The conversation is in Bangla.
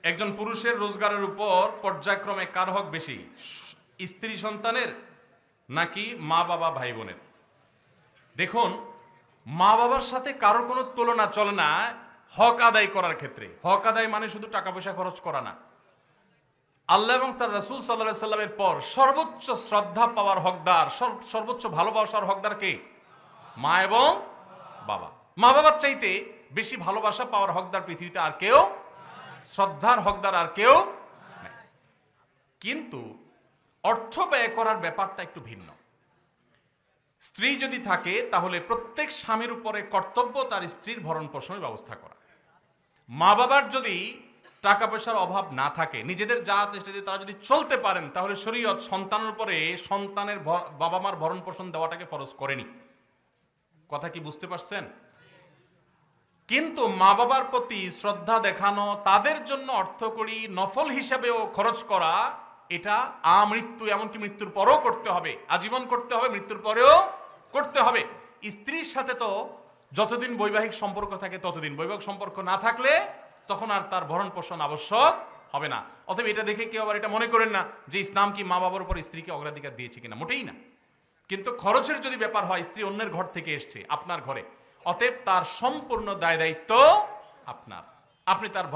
একজন পুরুষের রোজগারের উপর পর্যায়ক্রমে কার হক বেশি, স্ত্রী সন্তানের নাকি মা বাবা ভাই বোনের? দেখুন, মা বাবার সাথে কারোর কোনো তুলনা চলে না হক আদায় করার ক্ষেত্রে। হক আদায় মানে শুধু টাকা পয়সা খরচ করা না। আল্লাহ এবং তার রাসূল সাল্লাল্লাহু আলাইহি সাল্লামের পর সর্বোচ্চ শ্রদ্ধা পাওয়ার হকদার, সর্বোচ্চ ভালোবাসার হকদার কে? মা এবং বাবা। মা বাবার চাইতে বেশি ভালোবাসা পাওয়ার হকদার পৃথিবীতে আর কেউ, শ্রদ্ধার হকদার আর কেউ নাই। কিন্তু অর্থ ব্যয় করার ব্যাপারটা একটু ভিন্ন। স্ত্রী যদি থাকে তাহলে প্রত্যেক স্বামীর উপরে কর্তব্য তার স্ত্রীর ভরণ পোষণের ব্যবস্থা করা। মা বাবার যদি টাকা পয়সার অভাব না থাকে, নিজেদের যা চেষ্টা দিয়ে তারা যদি চলতে পারেন, তাহলে শরীয়ত সন্তানের উপরে সন্তানের বাবা মার ভরণ পোষণ দেওয়াটাকে ফরজ করেনি। কথা কি বুঝতে পারছেন? কিন্তু মা বাবার প্রতি শ্রদ্ধা দেখানো, তাদের জন্য অর্থকড়ি নফল হিসাবেও খরচ করা, এটা আমৃত্যু, এমনকি মৃত্যুর পরেও করতে হবে, আজীবন করতে হবে, মৃত্যুর পরেও করতে হবে। স্ত্রীর সাথে তো যতদিন বৈবাহিক সম্পর্ক থাকে ততদিন, বৈবাহিক সম্পর্ক না থাকলে তখন আর তার ভরণ পোষণ আবশ্যক হবে না। অতএব এটা দেখে কেউ আবার এটা মনে করেন না যে ইসলাম কি মা বাবার উপর স্ত্রীকে অগ্রাধিকার দিয়েছে কিনা, মোটেই না। কিন্তু খরচের যদি ব্যাপার হয়, স্ত্রী অন্যের ঘর থেকে এসছে আপনার ঘরে, অতএব তার সম্পূর্ণ দায় দায়িত্ব আপনার। আপনি তার